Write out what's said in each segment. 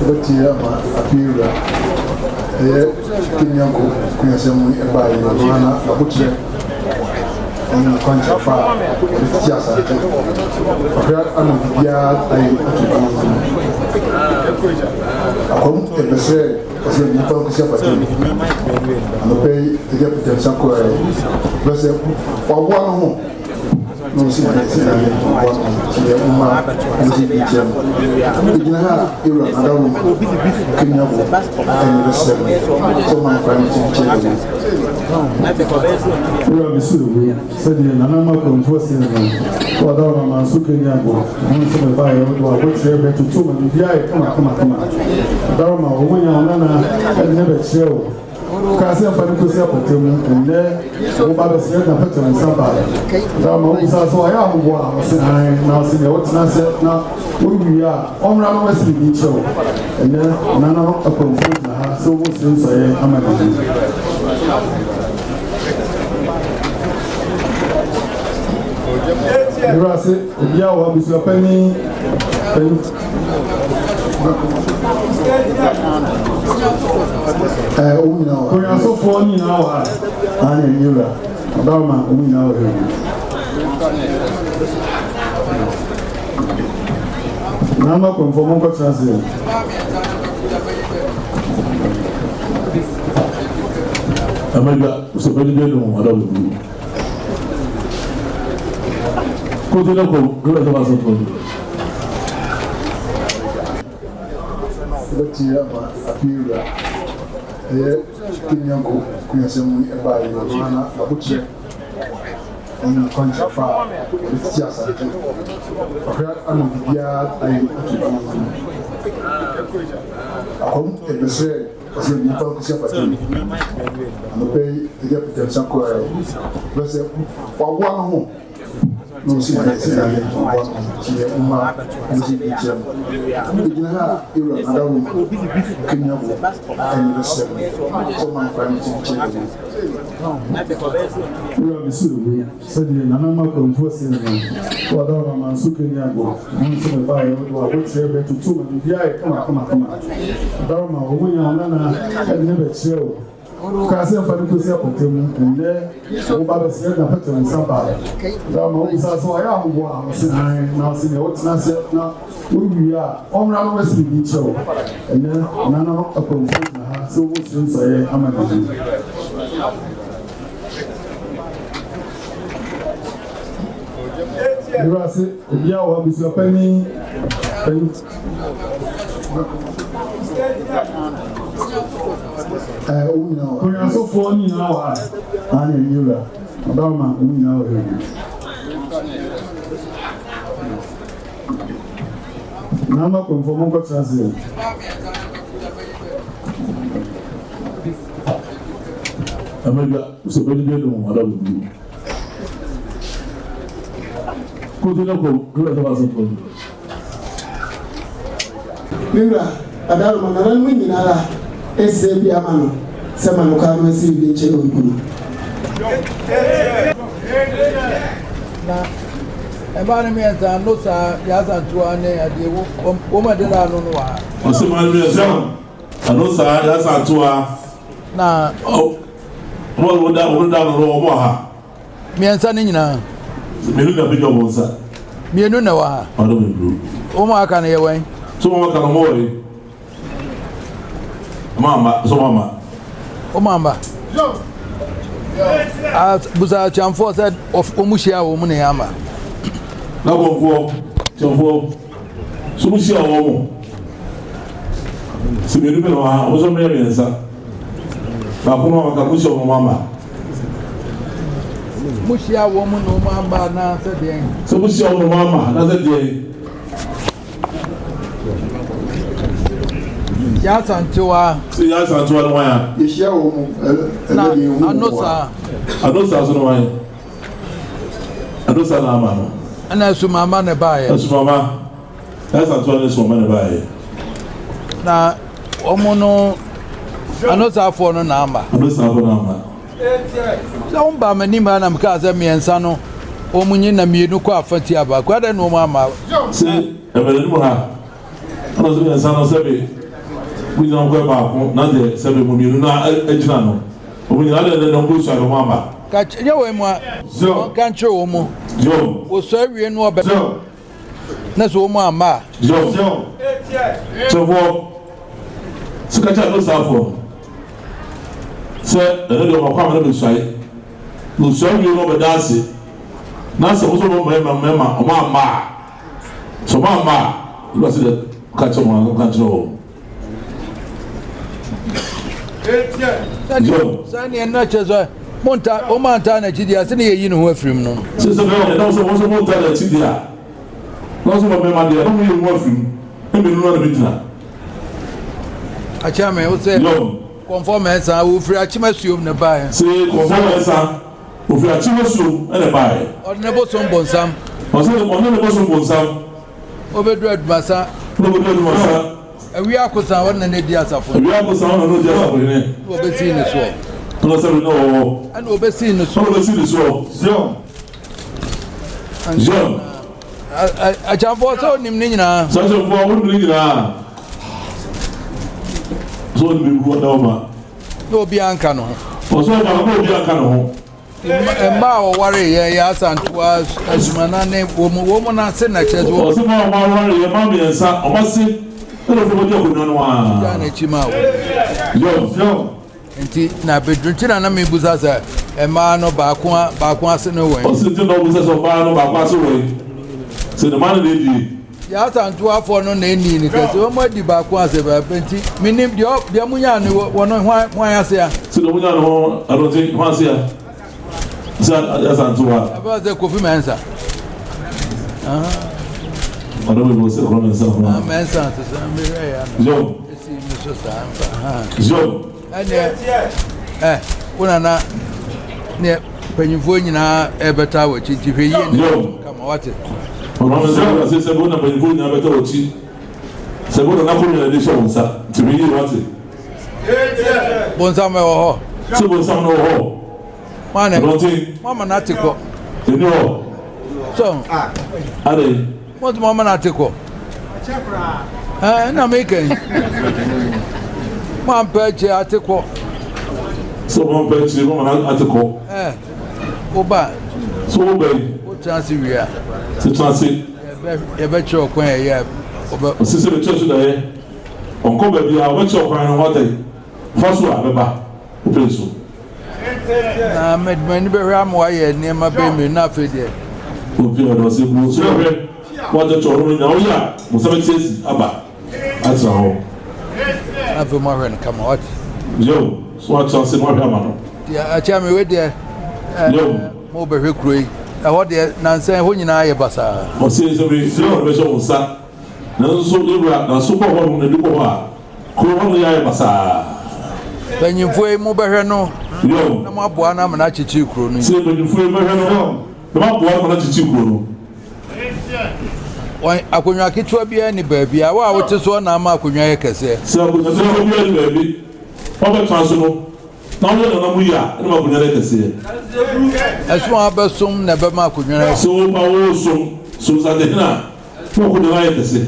Betia ma apira kinyango kunyasemu ebaye mana abutre on kontrafa betia sa akra anu bia ai akom ebese kasi ni pa ko sia pati ano pe dia pete sanko ai bese wa no no si na uma musi bijem igina ha ira adawo kinyago and the seven so man find it ira misuru said na na ko mfosi na ko adawo Manso Kaniagohene on se ba yo wa ko trebe to tuma bia e kama adawo ma o munya ona na ne be cheo kasi afanye kusia potemu ende ubaba siya na petemu samba da ma usa so aya hubwa na sine wotina se na uruya omra no wesi bi cho ende na na akonfu na ha so wo sin so ye amadi Grazie abbiamo bisogno penny Konya so for ni na wa ana nyura adama umi na wa na ma konform ko translate amaga so beli belo adawu ko dole ko gura da wasu ko betia ma apira kinyango kunyasemu ebaye mana abutre on kontrafa betia sa akra anu bia ai akom ebese kasi ni pa ko sia pati ano pe dia pete sanko ai bese wa no no si na uma musi bijem igina ha ira adawo kinyago and the seven so man find it ira misuru said na na ma ko mfosi na ko adawo Manso Kaniagohene on se ba yo wa ko trebe to tuma bia e kama adawo ma o munya ona na ne be cheo kasi afanye kusia potemu ende ubaba siya na petemu samba da ma usa so aya hubwa na sine wotina se na uruya omra no wesi bi cho ende na na akonfu na ha so wo sin so ye amadi Grazie abbiamo bisogno penny Konya so for ni na wa ana nyura adama umi na wa na ma konform ko translate amaga so beli belo adawu ko dole ko gura da wasu ko mira adalu manara mwinyi nala ese bi amano sema nukama si bi chelo ikulu na ebane mi enta no sa ya santu ane ade wo ma de la no no wa o se ma mi esa ano sa ya santu na o mo da no mo ha mi ensa ni nyina menu na bi do mo sa menu na wa o do mi bru o mo aka na ye wan so mo aka no mo we mama so mama o mama buza chamfo said of omushia wo mu ne yama na gonfo chamfo so mushia wo mu sibiru be no ha o so me yensa ba ko mama ka mushia wo mama mushia wo mu no mama na se de so mushia wo mama na se de ya santua si ya santua no ya yeshia wo mu anosa so no wa anosa na ama no ana su mama ne bae su mama ya santua ne su mama ne bae na omo no ano sa for no na amba so umba mani ma na mka za miensa no omunyi na mienu kwa afati aba kwa da no ma se ebele no ha ono so miensa no sebe we don't go back na de sebe mo mienu na ejina no omunyi na de no go so aro mama ka nye we mu zo kan tro wo mu yo o so awie no obe zo na so mu ama yo so for so ka cha no sa for se ene de mo kwa ma no swai no so awie no be dance na se mo so mo mema o ma ma so ma ma lo se de ka cha mo ka cha o Sani na chezo monta o manta na chidia se ne yi no ho afrim no se se be na so monta na chidia no so me ma dia no yi ho afrim e me no na bitina acha me o se conform esa wo firi achima suom ne bae se conform esa wo firi achima suom e ne bae odne bo so mbonsam o se odne bo so mbonsam obedu adumasa awi akosa wona ne dia asafo awi akosa wona no dia asafo ne obesi ne so no se no ana obesi ne so zo acha bo so nim ne nyina so so bo won ne nyina so ni bi ko da ma no bi anka no o so ba ko bi anka no emma o ware ye ya santua asumana ne wo mo na se na chezo o so ma ware ye ma bi ensa o ma se elo fo dia ko nanu a ya na chima yo enti na bedrunti na me buza sa emma no ba ko ase no wen o se ti no buza so ba no ba ko ase wen se the man dey di ya santua fo no na eni ni kase o mo di ba ko ase ba enti minim dia munya ni wo no hwan ase ya se no munya no aronti hwan ase ya ya santua aba ze kofi mensa Ado me você com mensa com mensa se me ya jo esi me so sa jo ane una na ne panyimfo nyina ebeta wachi tife yi ne kama wate ono me se bona panyimfo nyina beta wachi se bona na ko nyina de show nsa tife yi wate bonsa me ho se bonsa no ho mane mama na tiko eni ho so are mo mama na tiko na me ken ma peche atiko so mo peche mo na atiko oba so oba o chance wia se chance e be cho kwan ye oba se se be cho da ye onko ba bia o cho kwan no wate faso abeba o preso na medmani be hwa mo ye ne ma be me na fede o bi o do se bu so be what the children now ya mo se betesi aba atra ho ave mo hwen kama what yo so what chance mo hwa ma no ya acha me we de yo mo be hwe kroi ho de nansen ho nyina ye basa o se be so be so unsa na so lebra na so ko ho na di ko ha ko ho ya ye basa panyimfo mo be hwe no yo na mo aboa na na chichi kro no se panyimfo be hwe no na mo aboa na chichi kro no wan akonwa kitwa bia ni baabi a wa wote so na ama akonwa ye kese se akonwa so bia ni baabi o be twan so no na wo na mu ya na ma akonwa ye kese aso abesom na be ma akonwa so ba wo so za de na ko ko de ye kese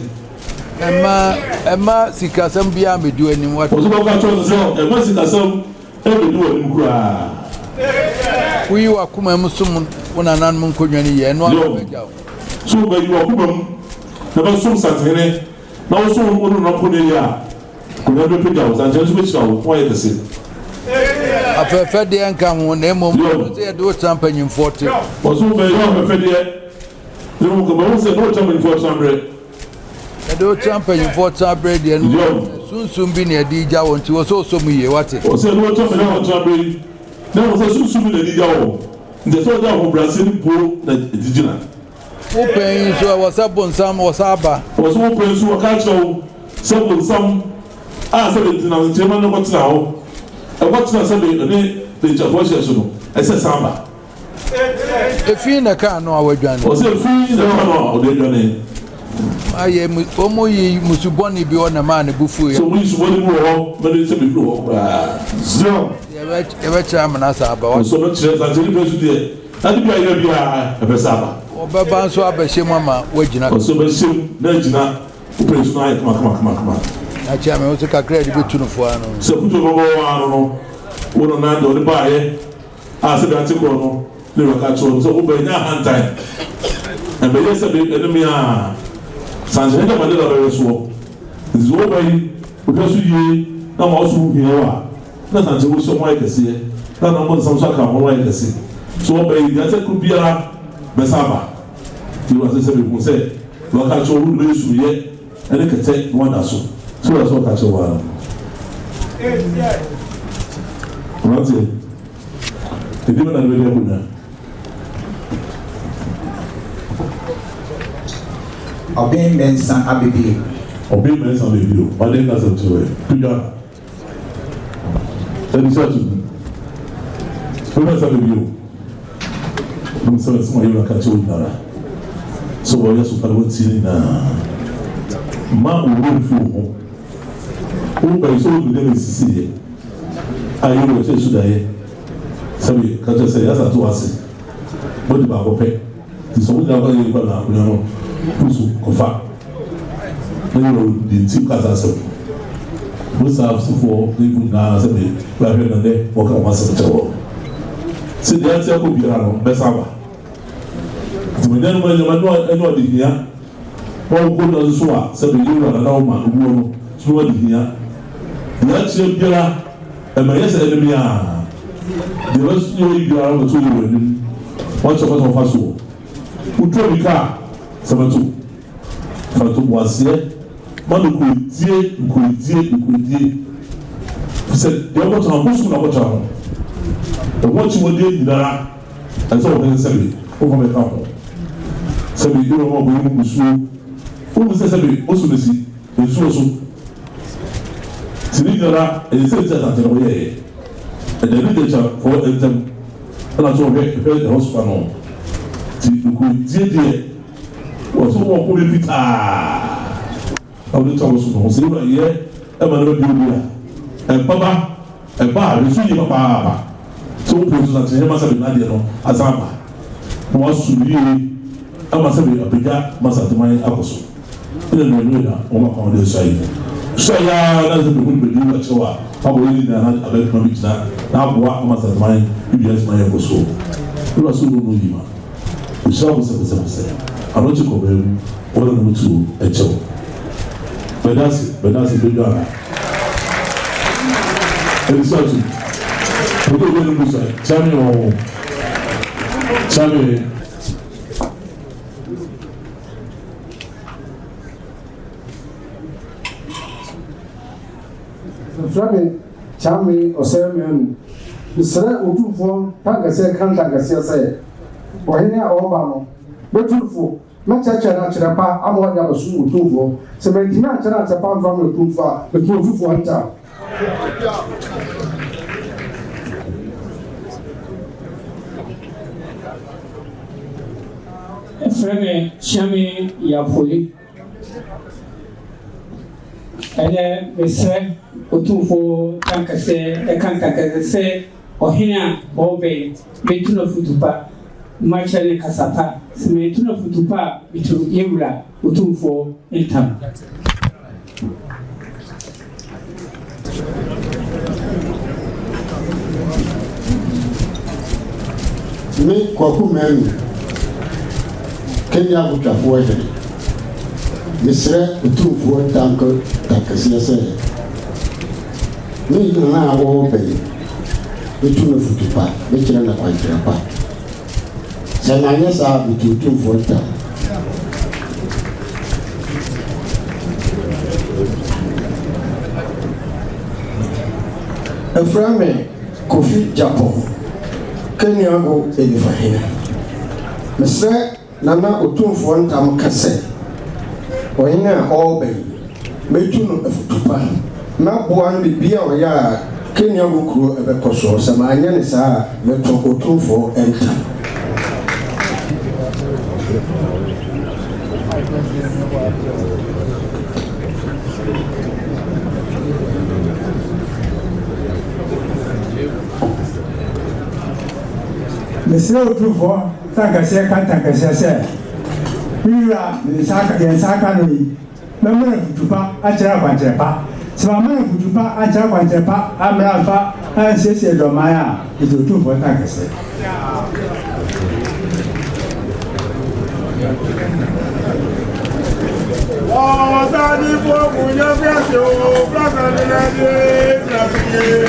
emma sikasam bia medu anim wat o so ba ka cho so emma sikasam e medu anim kura wi wa kuma musum wona nan mun konwa ni ye no abeja so ba yi wa kuma na ba so Asantehene na wo so wo no ko ne ya ko na be peja o Asantehene so be chira wo ko ye kese afefe de enka ho na emom se de o champanyim forte o so ba yi afefe de de mo ko ba wo se no champanyim forte amre de o champanyim forte abre de no sunsun bi na di ja won ti wo so mu ye wate o se no champanyim forte abre na wo se sunsun bi na di ja wo nde so da ho Brazil po na dijina open so was abonsam was aba was open so ka cho sabonsam a se de na tema no ko tira ho e ko tira se de jafo she so no e se samba e fi na ka no awadwane o se fi na ka no o de dwane aye omo yi musuboni bi ona ma ne bufu so we suboni mo ho me se be flo ho Zero. ye be cha amana sa aba so no chire sa jeri pesu de na di bia ira bia e be saba obeba nso abahye mama wagina so be shem na gina upesu na kama na cha me o se kakra di betu no fo ano so kuto bobo ano no wono na do de baaye a se da tikro no le waka cho so obe nya hantai e be yesa be enemy a sanjene da made da be so zo bai upesu yi na mo so hiwa na sanjene wo so mo ayekese na na mo samso aka mo ayekese so obe ya se kubia be saba ti wa se be ko se waka cho ru be su ye ene kete wanda so that's what I saw. What's it? The demon and radio winner. Obey Manso Kaniagohene. Obey Manso Kaniagohene. But then that's a way. Together. That is what you do. Manso Kaniagohene. I'm sorry, some of you are catching Nara. So we're just supposed to see now. Ma uru fu o ba so do dem sisi ayi wo se su daye sabi ka je se ya sa to ase bo di ba ko pe ti so da ba yi ba na ko no pusu ko fa ni ro di ti ka sa so bo sa su fo ni bu na sabi ba he na de o ka ma sa tawo se dia ti ko bi ra no be sa ba ti mo den mo nyama no di hia wọ́n kó lọ sọ a sẹ́bi yìí wà lọ́wọ́ ma owó no sọ wọ́n di hìyà ìyá kyerẹ́ biara ẹ̀mẹ̀ yẹ sẹ́ ẹni bíyà deɛ wọ́n sọ yìí biara wọ́n tó yẹ wọ́n anim wọ́n kyerɛ kọ́tà ọ̀fà so wọ́tú omi kaa sẹ́mẹ̀tò fàtó wọ́ aseɛ wọ́n nkòdie sɛ deɛ wọ́n kyerɛ wọ́n sukuu na wọ́n kyerɛ wọ́n ɛwọ́n kyi wọ́n di nyinaa ɛsɛ wọ́n kɛ sɛbi wọ́n kọ́ bɛ ka ho sɛbi yìí wọ́n bɔ yìí mu nsuo. Who says, "I also see the source." Sinigara is a set at the way, and the literature for them, and I saw the hospital. See, was so more fully fit. I will tell us no, say, yeah, I'm a little and Papa, and Bar, you see, Papa. So, that he must have been Nadia as Amba. Was to be, I must have been a bigger, must have my apostle. Ina na nuna oma kwa de sai sai ya na ze bu be di cewa abu yi na na abai kuma bi na abuwa amma sa mai bibiyar mai ko so ina so no yi ma isa bu se ano ti ko be wala na mutu e cewa bedasi be do ara e so tu ko do be no sai chami Frame chami osemion isra utufo tagase kan tagase say ohene a oba no betufo machacha na chirapa amwa ga basu utufo se mentina chana chapa from utufa betufo anta Frame chami ya poli ele besre otufo tankase se ohina obe betuna futupa machane kasapa metuna futupa bitu yewra otufo entam me kwaku menu Kenya butafo ede misre otufo tankase se me na awo be betuna futupa bekira na kwantira pa sananya sa bitutufo ta Eframe Kofi Japan Kaniagohene Mesre nana otumfo ntam kase oyina obe betunu afutupa na boan bibia oya Kaniagohene ebekoso samanya ne saa beto otumfo entam Mesrɛ otumfoɔ tankɛseɛ ka tankɛseɛ sɛ wura yɛn nsa aka no yi mɛmmerɛ futupa akyerɛ akwankyerɛ pa sɛ mammerɛ futupa akyerɛ akwankyerɛ pa ammerɛ amfa ansiesie dɔman a ɛsɛ otumfoɔ tankɛseɛ Ọ̀sánì fòmù yóò fi ẹ̀sẹ̀ o, Fúlàsánì lẹ́yìn ìtìrasìlẹ̀.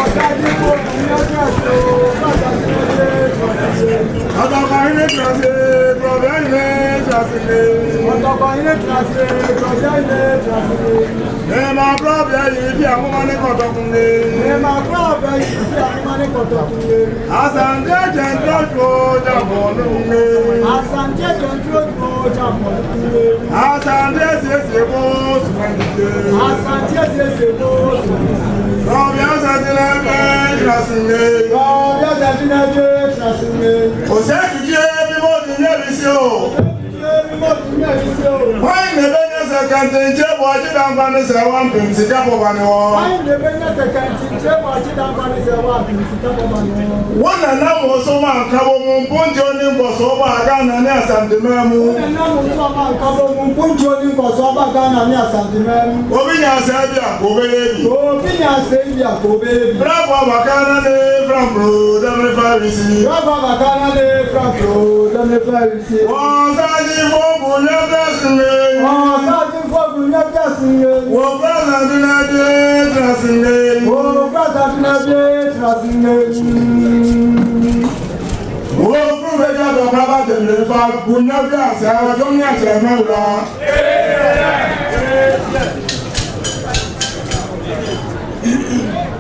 Ọ̀sánì fòmù yóò fi ẹ̀sẹ̀ o, Fúlàsánì lẹ́yìn ìtìrasìlẹ̀. Ọ̀tọ̀kọ̀ ilé ìtìrasìlẹ̀, Prọ̀bẹ́ ilé ìtìrasìlẹ̀. Ọ̀tọ̀kọ̀ ilé ìtìrasìlẹ̀, Prọ̀bẹ́ ilé ìtìrasìlẹ̀. Èèmà Prọ̀bẹ́ yìí fi àmúmọ́ ní kọ̀tọ̀kùnlé. Èèmà Prọ̀bẹ́ yìí fi àmúmọ́ ní kọ̀tọ̀kùnlé. Asantehene jẹ́ntó jàmbọ̀ lóhùnlé. Asantehene jẹ́ntó jàmbọ̀ lóhùnlé. Asantehene bó sùnmọ́dé. Asantehene bó sùnmọ́dé. Rọ̀bì Asantehene ìtìrasìlẹ̀. Rọ̀bì Asantehene ìtìrasìlẹ̀. Kò sẹ́ẹ̀tù jẹ́ bíbó ti ní ẹ̀rí sí o. Why never get a canteen job or did I want to say one thing to double one? Why never get a canteen job or did I want to say one thing to double one? One and now was so much trouble, Punjoning was over again and yes, and the memo. And now was so much trouble, Punjoning was over again and yes, and the memo. Ovinia Sabia, Kobe, Ovinia Sabia, Kobe, Bravo Bacana from Road and the Pharisee, Bravo Bacana from Road and the Pharisee.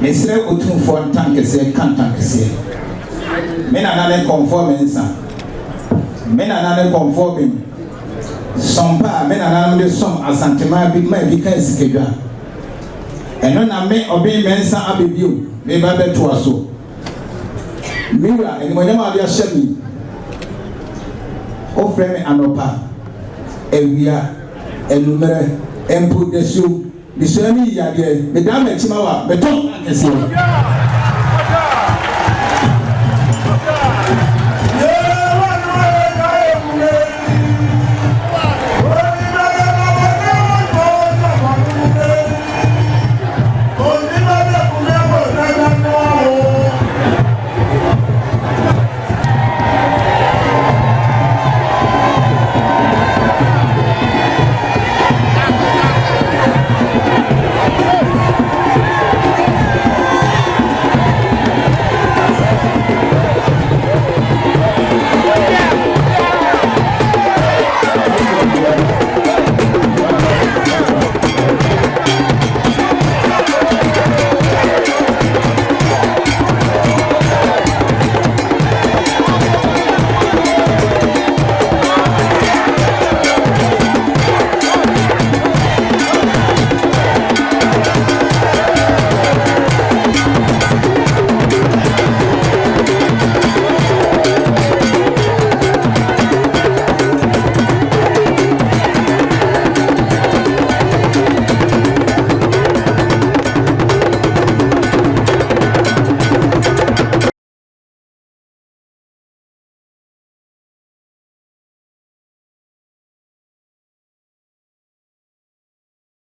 Mesrɛ otumfoɔ ntankɛseɛ ka ntankɛseɛ me nana ne kɔmfoɔ mensa me nana ne kɔmfoɔ bem sɔmpa a me nana de sɔm asantema bi ma bi ka sikedwa ɛno na me ɔbɛn mensa abebio me ba bɛtoa so mewura animonyam a de ahyɛ me ofrɛ me anɔpa awia anummerɛ mpo dasuo mesua me yiyadeɛ meda m'akyima wa metɔ akɛseɛ